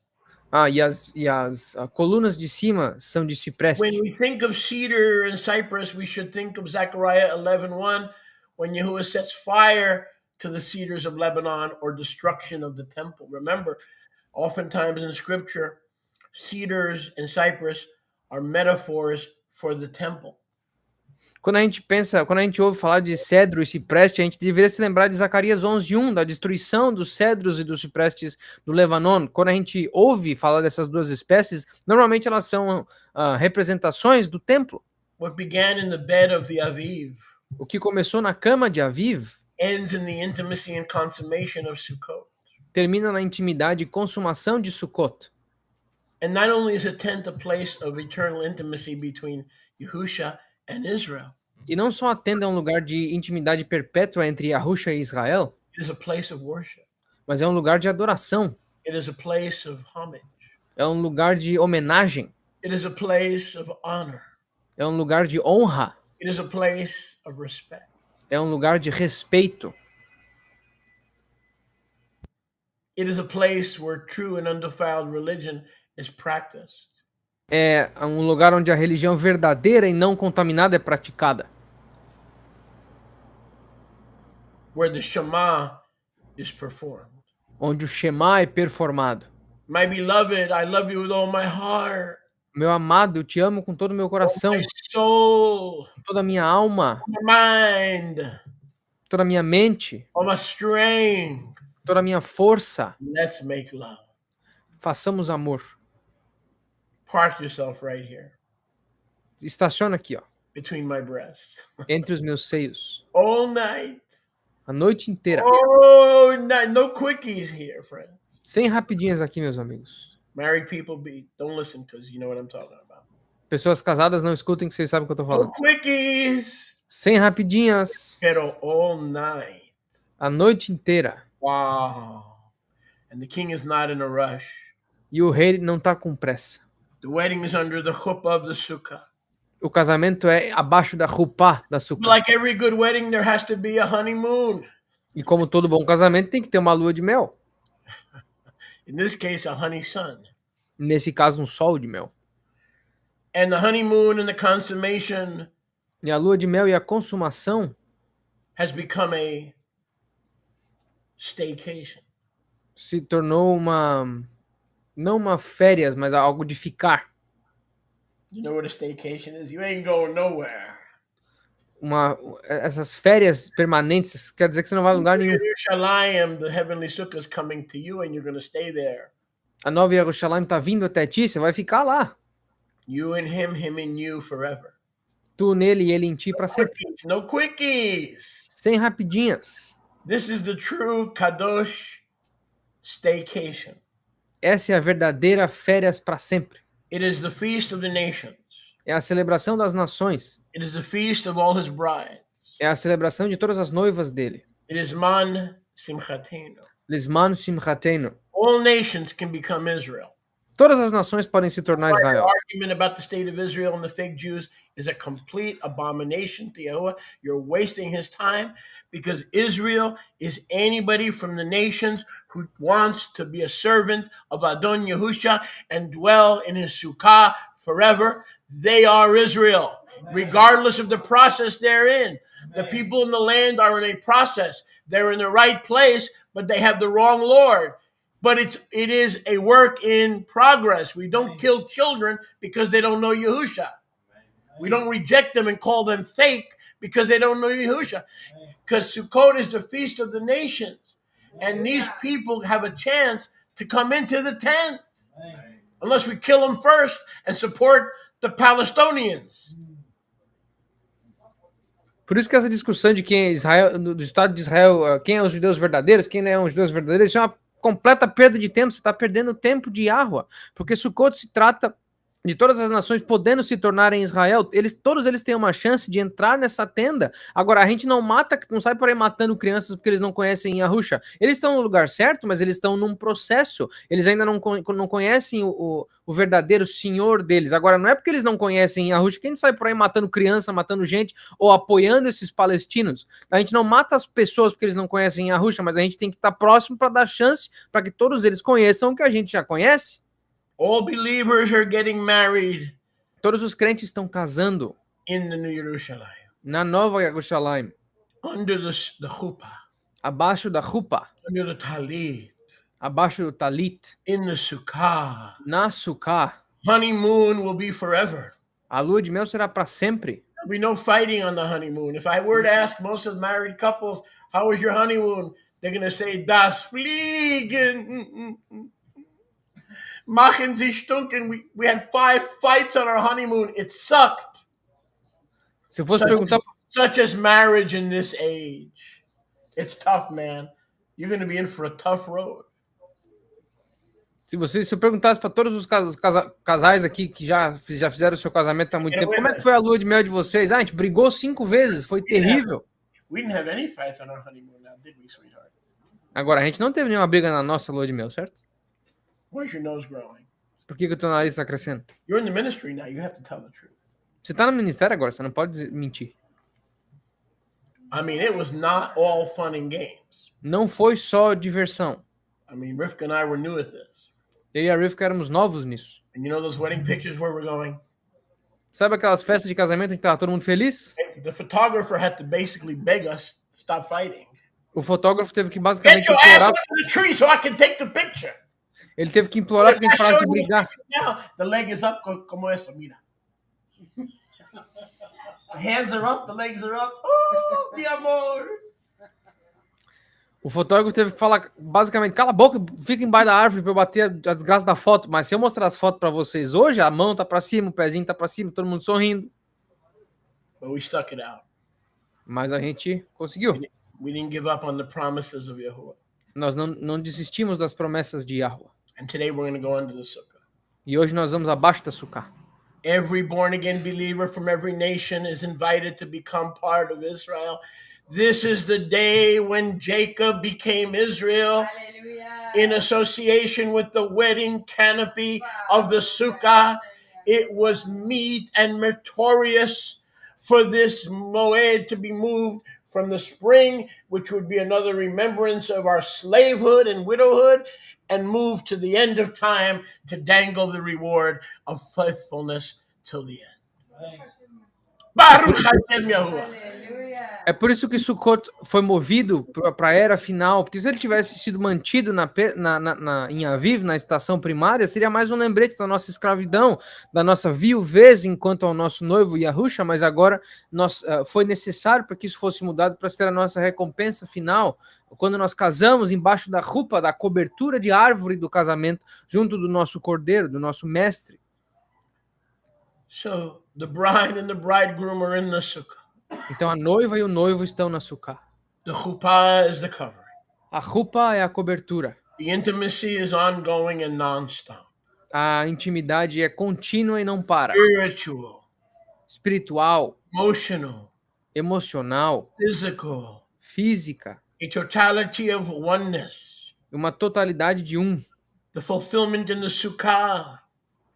E as colunas de cima são de cipreste.
When we think of cedar and cypress, we should think of Zechariah 11:1, when Yahuwah sets fire to the cedars of Lebanon or destruction of the temple. Remember, oftentimes in scripture, cedars and cypress are metaphors for the temple.
Quando a gente ouve falar de cedro e cipreste, a gente deveria se lembrar de Zacarias 11:1, da destruição dos cedros e dos ciprestes do Lebanon. Quando a gente ouve falar dessas duas espécies, normalmente elas são representações do templo.
What began in the bed of the Aviv
O que começou na cama de Aviv
ends in the intimacy and consummation of Sukkot.
termina na intimidade e consumação de Sukkot.
And not only is a tent a place of eternal intimacy between Yahusha and Israel,
E não só a tenda é um lugar de intimidade perpétua entre Yahusha e Israel,
it is a place of worship.
mas é um lugar de adoração,
It is a place of homage.
é um lugar de homenagem,
It is a place of honor.
é um lugar de honra,
It is a place of respect.
é um lugar de respeito,
It is a place where true and undefiled religion is practiced.
é um lugar onde a religião verdadeira e não contaminada é praticada,
Where the Shema is performed.
onde o Shema é performado.
My beloved, I love you with all my heart,
Meu amado, eu te amo com todo o meu coração,
my soul,
com toda a minha alma,
my mind,
toda a minha mente,
all my strength.
toda a minha força.
Let's make love.
Façamos amor.
Park yourself right here
Estaciona aqui, ó,
between my breasts.
entre os meus seios,
All night.
a noite inteira.
Oh, no quickies here, friend.
Sem rapidinhas aqui, meus amigos.
Married people, don't listen because you know what I'm talking about.
Pessoas casadas, não escutem que vocês sabem o que eu tô
No
falando.
quickies.
Sem rapidinhas,
Pero all night.
a noite inteira.
Wow. And the king is not in a rush.
E o rei não tá com pressa.
The wedding is under the chuppah of the sukkah.
O casamento é abaixo da rupá da Sukkot.
Like every good wedding, there has to be a honeymoon.
E como todo bom casamento, tem que ter uma lua de mel.
In this case, a honey sun.
Nesse caso, um sol de mel.
And the honeymoon and the consummation
E a lua de mel e a consumação
has become a staycation.
se tornou não uma férias, mas algo de ficar.
You know what a staycation is? You ain't going nowhere.
Essas férias permanentes quer dizer que você não vai a lugar nenhum.
Yerushalayim, the heavenly sukkah, is coming to you, and you're going to stay there.
A nova Jerusalém está vindo até ti, você vai ficar lá.
You and him in you forever.
Tu nele e ele em ti para sempre.
No quickies.
Sem rapidinhas.
This is the true kadosh staycation.
Essa é a verdadeira férias para sempre.
It is the feast of the nations.
É a celebração das nações.
It is the feast of all his brides.
É a celebração de todas as noivas dele.
It is man simchatenu.
Lisman simchatenu.
All nations can become Israel.
Todas as nações podem se tornar Israel.
The argument about the state of Israel and the fake Jews is a complete abomination to Yahuwah. You're wasting his time because Israel is anybody from the nations who wants to be a servant of Adon Yahusha and dwell in his sukkah forever. They are Israel, regardless of the process they're in. The people in the land are in a process. They're in the right place, but they have the wrong Lord. But it is a work in progress. We don't kill children because they don't know Yahusha. We don't reject them and call them fake because they don't know Yahusha. Because Sukkot is the feast of the nations. And these people have a chance to come into the tent. Unless we kill them first and support the Palestinians.
Por isso que essa discussão de quem é Israel, do Estado de Israel, quem é os judeus verdadeiros, quem não é os judeus verdadeiros, isso é uma completa perda de tempo. Você está perdendo o tempo de Yahuwah, porque Sukkot se trata de todas as nações podendo se tornarem Israel. Todos eles têm uma chance de entrar nessa tenda. Agora, a gente não sai por aí matando crianças porque eles não conhecem Yahusha. Eles estão no lugar certo, mas eles estão num processo. Eles ainda não conhecem o verdadeiro Senhor deles. Agora, não é porque eles não conhecem Yahusha que a gente sai por aí matando criança, matando gente, ou apoiando esses palestinos. A gente não mata as pessoas porque eles não conhecem Yahusha, mas a gente tem que estar próximo para dar chance para que todos eles conheçam o que a gente já conhece.
All believers are getting married.
Todos os crentes estão casando
in the New Jerusalem.
Na nova Jerusalém.
Under the chuppah.
Abaixo da chuppah.
Under the talit.
Abaixo do talit.
In the sukkah.
Na sukkah.
Honeymoon will be forever.
A lua de mel será para sempre.
There'll be no fighting on the honeymoon. If I were to ask most of the married couples, how was your honeymoon? They're going to say, das Fliegen. Machen Sie stunken. We had 5 fights on our honeymoon. It sucked.
Se eu fosse perguntar...
Such as marriage in this age. It's tough, man. You're going to be in for a tough road.
Se eu perguntasse para todos os casais aqui que já fizeram o seu casamento há muito tempo, como é que foi a lua de mel de vocês? A gente brigou 5 vezes, foi terrível.
We didn't have any fights on our honeymoon now, did we, sweetheart?
Agora, a gente não teve nenhuma briga na nossa lua de mel, certo?
Why's your nose growing?
Por que o teu nariz está crescendo?
You're in the ministry now, you have to tell the truth.
Você está no ministério agora, você não pode mentir.
I mean, it was not all fun and games.
Não foi só diversão.
I mean, Rivka and I were new at this.
Eu e a Rivka éramos novos nisso.
And you know those wedding pictures where we're going?
Sabe aquelas festas de casamento em que estava todo mundo feliz?
The photographer had to basically beg us to stop fighting.
O fotógrafo teve que basicamente
Get your ass
implorar...
up to the tree so I can take the picture.
Ele teve que implorar para que a gente parasse de brigar.
Now, the leg is up como eso, mira. The hands are up, the legs are up. Oh, mi amor.
O fotógrafo teve que falar, basicamente, cala a boca, fica embaixo da árvore para eu bater a desgraça da foto. Mas se eu mostrar as fotos para vocês hoje, a mão tá para cima, o pezinho tá para cima, todo mundo sorrindo.
But we stuck it out.
Mas a gente conseguiu.
We didn't give up on the promises of Yahuwah.
Nós não desistimos das promessas de Yahuwah.
And today we're going to go under the sukkah.
E hoje nós vamos abaixo da sukkah.
Every born-again believer from every nation is invited to become part of Israel. This is the day when Jacob became Israel. Hallelujah. In association with the wedding canopy of the sukkah. It was meet and meritorious for this Moed to be moved from the spring, which would be another remembrance of our slavehood and widowhood, and move to the end of time to dangle the reward of faithfulness till the end. Baruch Hashem Yahuwah.
É por isso que Sukkot foi movido para a era final, porque se ele tivesse sido mantido em Aviv, na estação primária, seria mais um lembrete da nossa escravidão, da nossa viuvez enquanto ao nosso noivo YHUH, mas agora foi necessário para que isso fosse mudado para ser a nossa recompensa final, quando nós casamos embaixo da roupa, da cobertura de árvore do casamento, junto do nosso cordeiro, do nosso mestre.
So the bride and the bridegroom are in the sukkah.
Então a noiva e o noivo estão na sukkah.
The chuppah is the covering.
A roupa é a cobertura.
The intimacy is ongoing and non-stop.
A intimidade é contínua e não para.
Spiritual,
Espiritual,
emotional,
emocional,
physical,
física,
a totality of oneness.
uma totalidade de um.
The fulfillment in the sukkah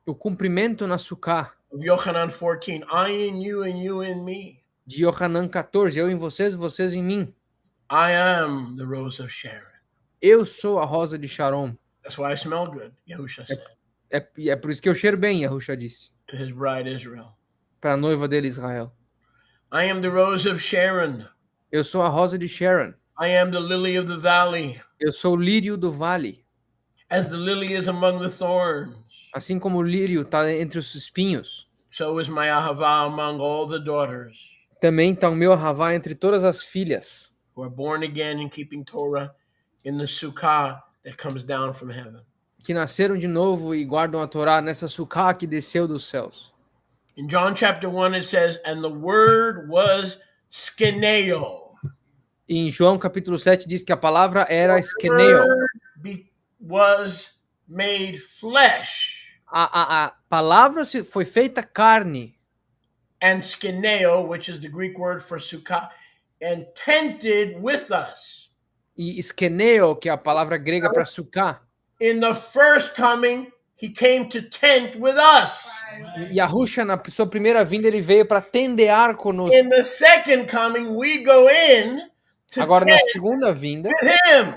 O cumprimento na sukkah
of Yochanan 14, I in you and you in me.
de Yohanan 14, eu em vocês, vocês em mim.
I am the rose of Sharon.
Eu sou a rosa de Sharon.
That's why I smell good, Yahusha said
É por isso que eu cheiro bem, Yahushua disse,
to his bride Israel.
para a noiva dele, Israel.
I am the rose of Sharon.
Eu sou a rosa de Sharon.
I am the lily of the valley.
Eu sou o lírio do vale.
As the lily is among the thorns,
Assim como o lírio está entre os espinhos,
so is my ahava among all the daughters
também está o meu ahavá entre todas as filhas
who are born again and keeping Torah in the sukkah that comes down from heaven.
que nasceram de novo e guardam a Torá nessa sukkah que desceu dos céus.
In John chapter 1 it says, and the word was skeneo.
E em João capítulo 7 diz que a palavra era skeneo.
Was made flesh.
A palavra foi feita carne.
And skeneo, which is the Greek word for sukkah, and tented with us.
E skeneo, que é a palavra grega para sukkah.
In the first coming, he came to tent with us.
Yahushua, na sua primeira vinda, ele veio para tendear conosco.
In the second coming, we go in to
Agora, na
tent
segunda vinda,
with him.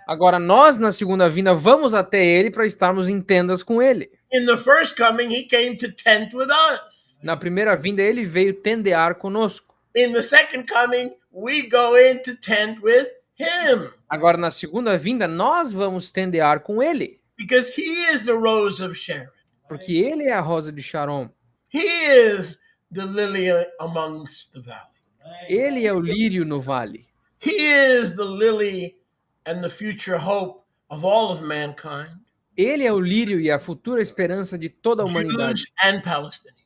agora nós, na segunda vinda, vamos até ele para estarmos em tendas com ele.
In the first coming, he came to tent with us.
Na primeira vinda, ele veio tendear conosco.
In the second coming, we go in to tent with him.
Agora, na segunda vinda, nós vamos tendear com ele.
Because he is the rose of Sharon.
Porque ele é a rosa de Sharon.
He is the lily amongst the valley.
Ele é o lírio no vale.
He is the lily and the future hope of all of mankind.
Ele é o lírio e a futura esperança de toda a humanidade.
Jews and Palestinians.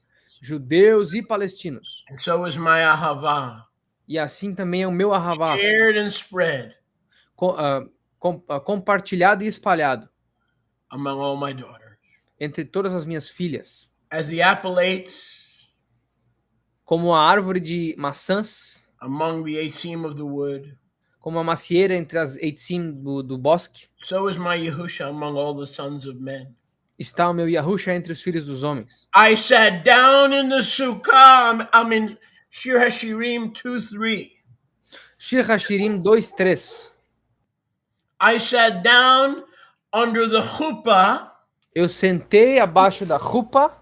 Judeus e palestinos.
And so is my ahava.
E assim também é o meu ahavá.
Shared and spread
compartilhado e espalhado
among all my daughters.
entre todas as minhas filhas.
As the appellates
Como a árvore de maçãs,
among the eitzim of the wood.
como a macieira entre as eitzim do bosque,
So is my Yahusha among all the sons of men.
está o meu Yahushua entre os filhos dos homens.
I sat down in the sukkah. I'm in Shir HaShirim 2:3.
Shir HaShirim 2:3.
I sat down under the chuppah,
Eu sentei abaixo da roupa,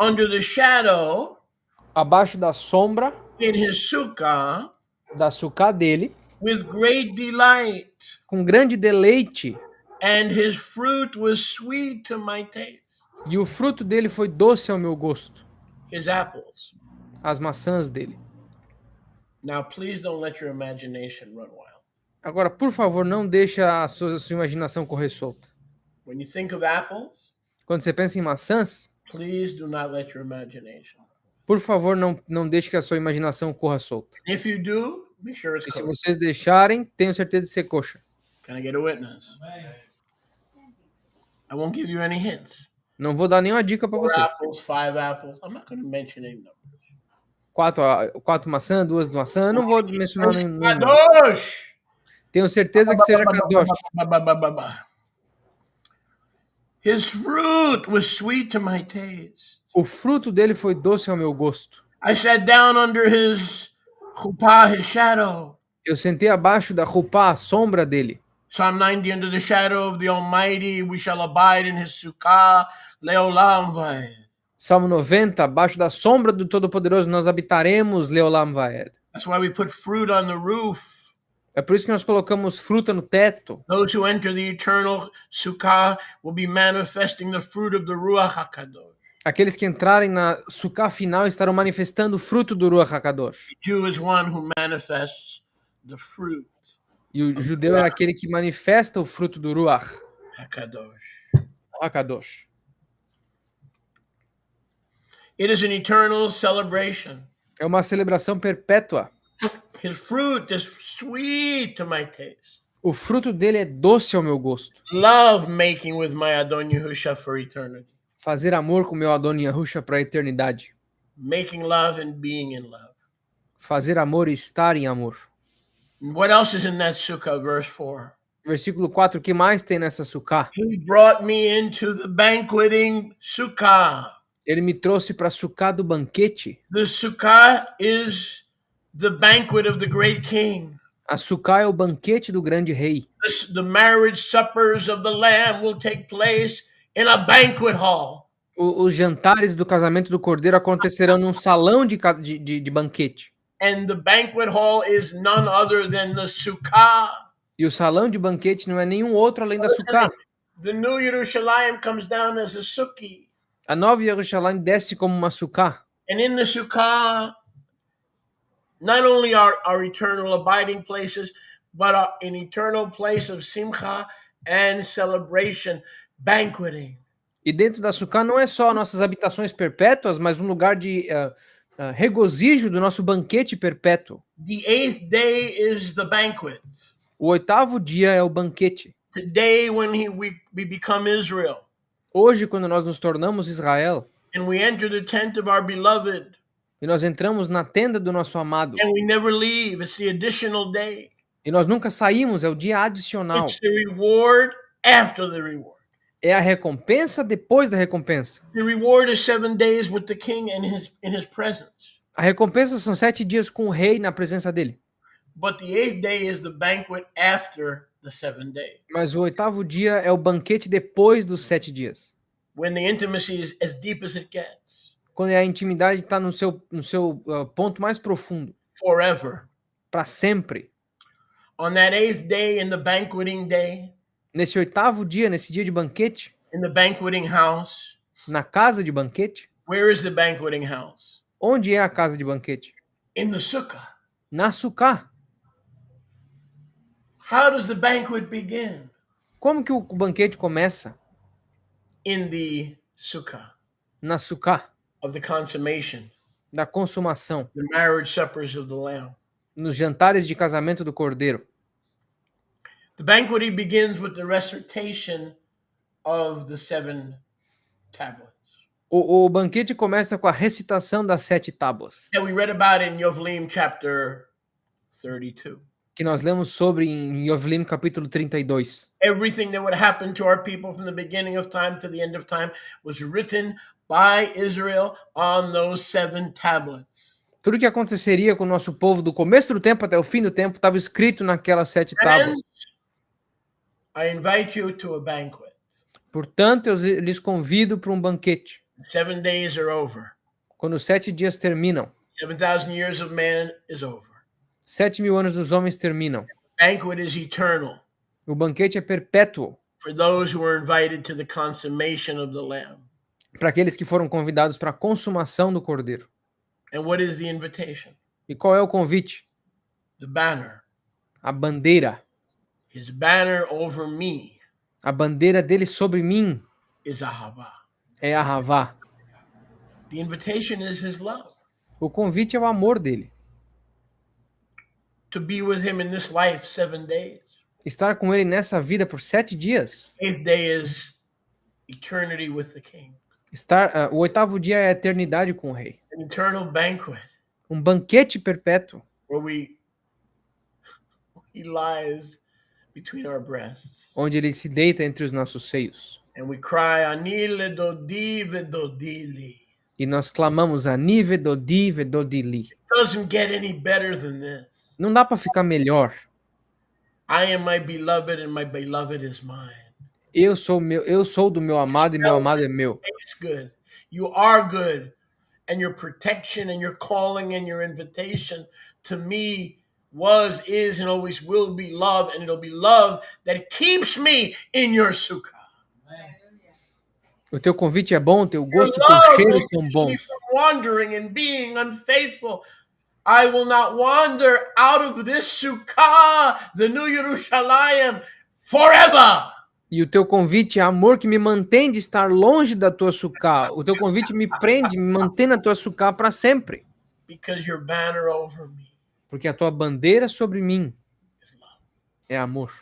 under the shadow,
abaixo da sombra
in his sukkah,
da sucá dele,
with great delight,
com grande deleite,
and his fruit was sweet to my taste.
e o fruto dele foi doce ao meu gosto,
His apples.
as maçãs dele.
Now, please don't let your imagination run wild.
Agora, por favor, não deixe a sua imaginação correr solta.
When you think of apples,
Quando você pensa em maçãs,
please do not let your imagination.
por favor, não deixe que a sua imaginação corra solta.
If you do, make sure it's
E se
cooked.
vocês deixarem, tenho certeza de ser coxa.
Can I get a witness? I won't give you any hints.
Não vou dar nenhuma dica para
4
vocês.
apples, 5 apples. I'm not going to mention any numbers.
4 maçãs, 2 maçãs, eu não vou mencionar nenhum número.
Kadosh!
Tenho certeza que seja Kadosh.
His fruit was sweet to my taste.
O fruto dele foi doce ao meu gosto.
I sat down under his chuppah, his shadow.
Eu sentei abaixo da roupa, a sombra dele.
Psalm 90, under the shadow of the Almighty, we shall abide in his sukkah, leolam vaed.
Salmo 90, abaixo da sombra do Todo-Poderoso nós habitaremos, Leolam Vaed.
That's why we put fruit on the roof.
É por isso que nós colocamos fruta no teto.
Those who enter the eternal sukkah will be manifesting the fruit of the Ruach HaKadosh.
Aqueles que entrarem na sukkah final estarão manifestando o fruto do Ruach HaKadosh.
The Jew is one who manifests the fruit
E o judeu é aquele que manifesta o fruto do Ruach
HaKadosh.
HaKadosh.
It is an eternal celebration.
É uma celebração perpétua.
His fruit is sweet to my taste.
O fruto dele é doce ao meu gosto.
Love making with my Adon Yehusha for eternity.
Fazer amor com meu Adon Yahusha para a eternidade.
Making love and being in love.
Fazer amor e estar em amor.
And what else is in that sukkah, verse 4?
Versículo 4, o que mais tem nessa sukkah?
He brought me into the banqueting sukkah.
Ele me trouxe para a sukkah do banquete.
The sukkah is the banquet of the great king.
A sukkah é o banquete do grande rei.
The marriage suppers of the Lamb will take place in a banquet hall.
Os jantares do casamento do cordeiro acontecerão num salão de banquete.
And the banquet hall is none other than the sukkah.
E o salão de banquete não é nenhum outro além da sukkah.
The new Yerushalayim comes down as a sukkah.
A nova Jerusalém desce como uma sukkah.
And in the sukkah, not only our eternal abiding places, but an eternal place of simcha and celebration, banqueting.
E dentro da sukkah não é só nossas habitações perpétuas, mas um lugar de regozijo do nosso banquete perpétuo.
The 8th day is the banquet.
O 8º dia é o banquete.
Today when we become Israel.
Hoje, quando nós nos tornamos Israel,
And we enter the tent of our beloved.
E nós entramos na tenda do nosso amado.
And we never leave. It's the additional day.
E nós nunca saímos, é o dia adicional.
It's the reward after the reward.
É a recompensa depois da recompensa.
The reward is 7 days with the king in his presence.
A recompensa são 7 dias com o rei na presença dele.
But the 8th day is the banquet after the 7th day.
Mas o 8º dia é o banquete depois dos 7 dias.
When the intimacy is as deep as it gets.
Quando a intimidade está no seu ponto mais profundo.
Forever.
Para sempre.
On that 8th day, in the banqueting day.
Nesse 8º dia, nesse dia de banquete.
In the banqueting house.
Na casa de banquete.
Where is the banqueting house?
Onde é a casa de banquete?
In the sukkah.
Na sukkah.
How does the banquet begin?
Como que o banquete começa?
In the sukkah.
Na sukkah.
Of the consummation.
Da consumação.
The marriage suppers of the Lamb.
Nos jantares de casamento do cordeiro.
The banquet begins with the recitation of the 7 tablets.
O banquete começa com a recitação das 7 tábuas.
That we read about in Yovlim chapter 32.
Que nós lemos sobre em Yovlim capítulo 32.
Everything that would happen to our people from the beginning of time to the end of time was written by Israel on those 7 tablets.
Tudo que aconteceria com o nosso povo do começo do tempo até o fim do tempo estava escrito naquelas 7 tábuas.
I invite you to a banquet.
Portanto, eu lhes convido para um banquete.
7 days are over.
Quando os 7 dias terminam.
7,000 years of man is over.
7.000 anos dos homens terminam.
Banquet is eternal.
O banquete é perpétuo.
For those who were invited to the consummation of the Lamb.
Para aqueles que foram convidados para a consumação do cordeiro.
And what is the invitation?
E qual é o convite?
The banner.
A bandeira.
His banner over me.
A bandeira dele sobre mim.
Is Ahava.
É a Havá.
The invitation is his love.
O convite é o amor dele.
To be with him in this life 7 days.
Estar com ele nessa vida por 7 dias.
8th day is eternity with the king.
O 8º dia é a eternidade com o rei.
An eternal banquet.
Um banquete perpétuo.
Where he lies between our breasts.
Onde ele se deita entre os nossos seios.
And we cry, Ani ledodi vedodili.
E nós clamamos, Ani vedodi vedodili.
Doesn't get any better than this.
Não dá para ficar melhor.
I am my beloved and my beloved is mine.
Eu sou do meu amado e meu amado é meu.
Tastes good. You are good. And your protection and your calling and your invitation to me was, is, and always will be love. And it'll be love that keeps me in your sukkah.
O teu convite é bom, o teu
Your
gosto, o teu
love
cheiro
will
são
keep me
bons.
from wandering and being unfaithful. I will not wander out of this sukkah, the new Yerushalayim, forever.
E o teu convite é amor que me mantém de estar longe da tua sucá. O teu convite me prende, me mantém na tua sucá para sempre.
Because your banner over me
Porque a tua bandeira sobre mim
is love.
é amor.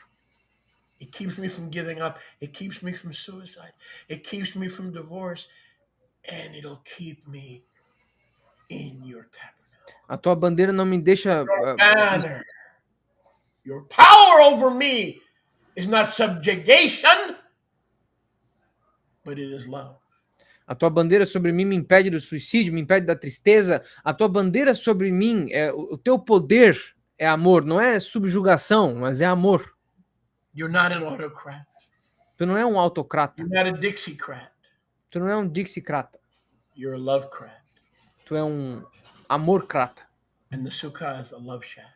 It keeps me from giving up. It keeps me from suicide. It keeps me from divorce. And it'll keep me in your tabernacle.
A tua bandeira não me deixa.
Your banner, your power over me is not subjugation, but it is love.
A tua bandeira sobre mim me impede do suicídio, me impede da tristeza. A tua bandeira sobre mim, o teu poder é amor. Não é subjugação, mas é amor.
You're not an autocrat.
Tu não é um autocrata.
You're not a Dixiecrat.
Tu não é um dixicrata.
You're a lovecrat.
Tu é um amorcrata.
And the sukkah is a love shack.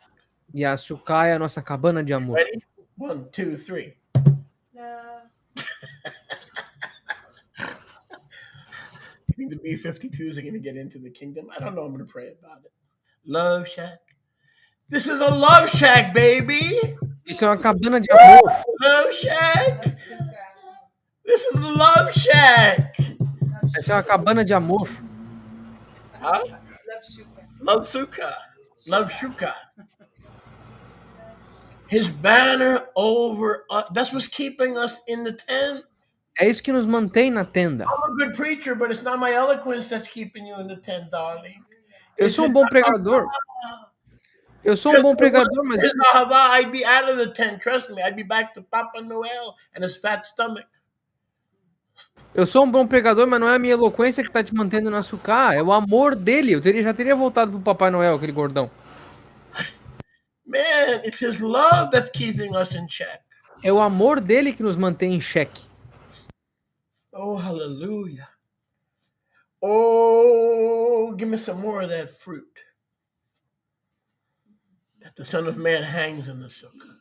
E a sucá é a nossa cabana de amor.
Ready? 1, 2, 3. You think the B-52s are going to get into the kingdom? I don't know. I'm going to pray about it. Love shack. This is a love shack, baby.
Isso é uma cabana de amor.
Love shack. This is the love shack.
Essa é uma cabana de amor.
Huh? Love sukkah. Love shukah. His banner over us. That's what's keeping us in the tent.
É isso que nos mantém na tenda.
I'm a good preacher, but it's not my eloquence that's keeping you in the tent, darling.
Eu sou um bom pregador. Eu sou um bom pregador, mas
I'd be out of the tent. Trust me, I'd be back to Papa Noel and his fat stomach.
eu sou um bom pregador, mas não é a minha eloquência que está te mantendo na sucá. É o amor dele. Já teria voltado pro Papai Noel, aquele gordão.
Man, it's his love that's keeping us in check.
É o amor dele que nos mantém em xeque.
Oh, hallelujah. Oh, give me some more of that fruit that the Son of Man hangs in the sukkah.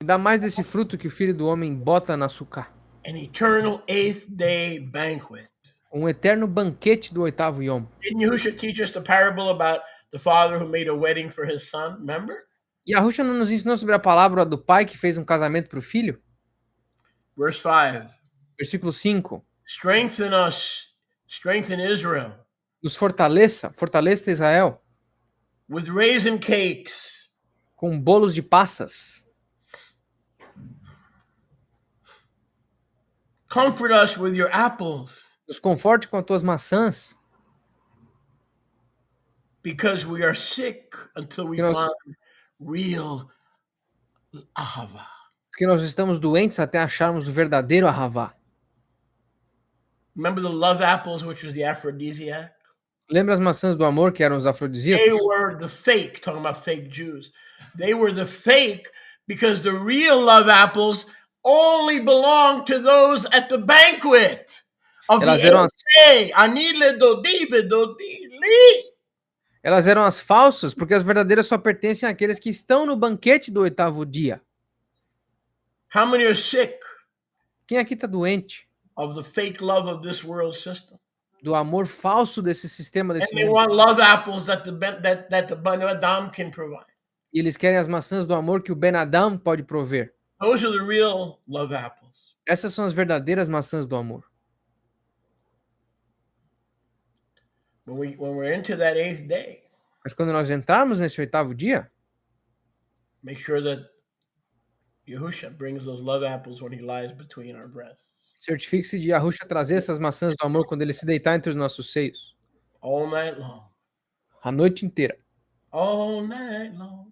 Dá mais desse fruto que o Filho do Homem bota na sucá.
An eternal 8th day banquet.
Um eterno banquete do oitavo Yom.
Didn't YHUH teach us the parable about the father who made a wedding for his son? Remember?
YHUH não nos ensinou sobre a palavra do pai que fez um casamento para o filho?
Verse 5.
Versículo 5.
Strengthen us, strengthen Israel.
Nos fortaleça Israel.
With raisin cakes.
Com bolos de passas.
Comfort us with your apples.
Nos conforte com as tuas maçãs.
Because we are sick until we find real ahava.
Porque nós estamos doentes até acharmos o verdadeiro ahavá.
Remember the love apples, which was the aphrodisiac?
Lembra as maçãs do amor que eram os afrodisíacos?
They were the fake, talking about fake Jews. They were the fake because the real love apples only belong to those at the banquet of
Elas
the
eram as...
day. Anile dodive dodili.
Elas eram as falsas, porque as verdadeiras só pertencem àqueles que estão no banquete do oitavo dia.
How many are sick
Quem aqui está doente?
of the fake love of this world system?
Do amor falso desse sistema,
And
desse
they
mundo.
want love apples that the Ben Adam can provide.
E eles querem as maçãs do amor que o Ben Adam pode prover.
Those are the real love apples.
Essas são as verdadeiras maçãs do amor.
When we're into that 8th day,
Mas quando nós entrarmos nesse oitavo dia,
make sure that YHUH brings those love apples when he lies between our breasts.
certifique-se de YHUH trazer essas maçãs do amor quando ele se deitar entre os nossos seios.
All night long.
A noite inteira.
All night long.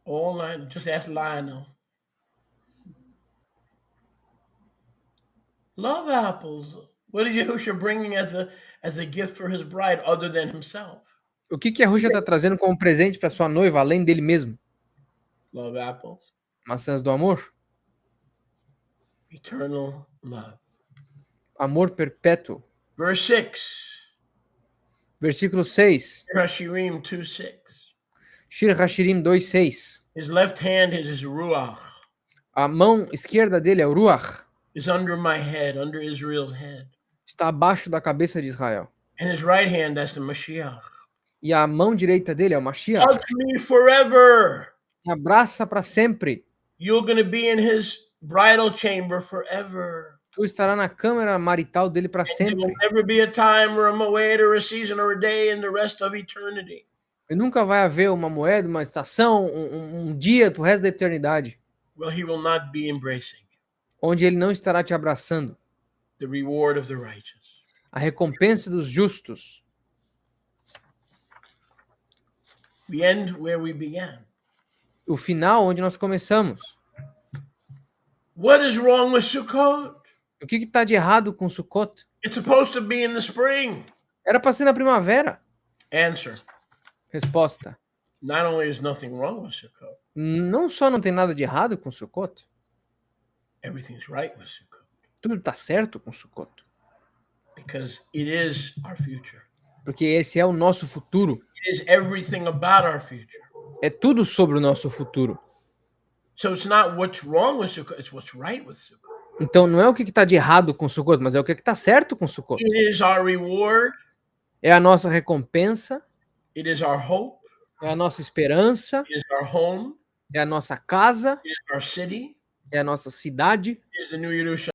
All night. Just ask Lionel. Love apples. What is YHUH bringing as a gift for his bride other than himself?
O que YHUH está trazendo como presente para sua noiva, além dele mesmo?
Love apples.
Maçãs do amor?
Eternal love.
Amor perpétuo.
Verse 6.
Versículo 6.
Hashirim 2:6.
Shir Hashirim 2:6.
His left hand is his ruach.
A mão esquerda dele é o Ruach.
Is under my head, under Israel's head.
Está abaixo da cabeça de Israel.
And his right hand, that's the Mashiach.
E a mão direita dele é o Mashiach.
Hug me forever.
Me abraça para sempre.
You're going to be in his bridal chamber forever.
Tu estará na câmara marital dele para
And there will
sempre.
never be a time or a moed or a season or a day in the rest of eternity.
E nunca vai haver uma moeda, uma estação, um dia pro resto da eternidade.
Well, he will not be embracing
Onde ele não estará te abraçando.
the reward of the righteous.
A recompensa dos justos.
We end where we began.
O final onde nós começamos.
What is wrong with Sukkot?
O que está de errado com Sukkot?
It's supposed to be in the spring.
Era para ser na primavera.
Answer.
Resposta.
Not only is nothing wrong with Sukkot,
Não só não tem nada de errado com Sukkot.
everything's right with Sukkot.
Tudo está certo com Sukkot.
Because it is our future.
Porque esse é o nosso futuro.
It is everything about our future.
É tudo sobre o nosso futuro.
So it's not what's wrong with Sukkot, it's what's right with Sukkot.
Então não é o que está de errado com Sukkot, mas é o que está certo com Sukkot.
It is our reward.
É a nossa recompensa.
It is our hope.
É a nossa esperança.
It is our home.
É a nossa casa.
It is our city.
É a nossa cidade.
It is the new Yerushalayim.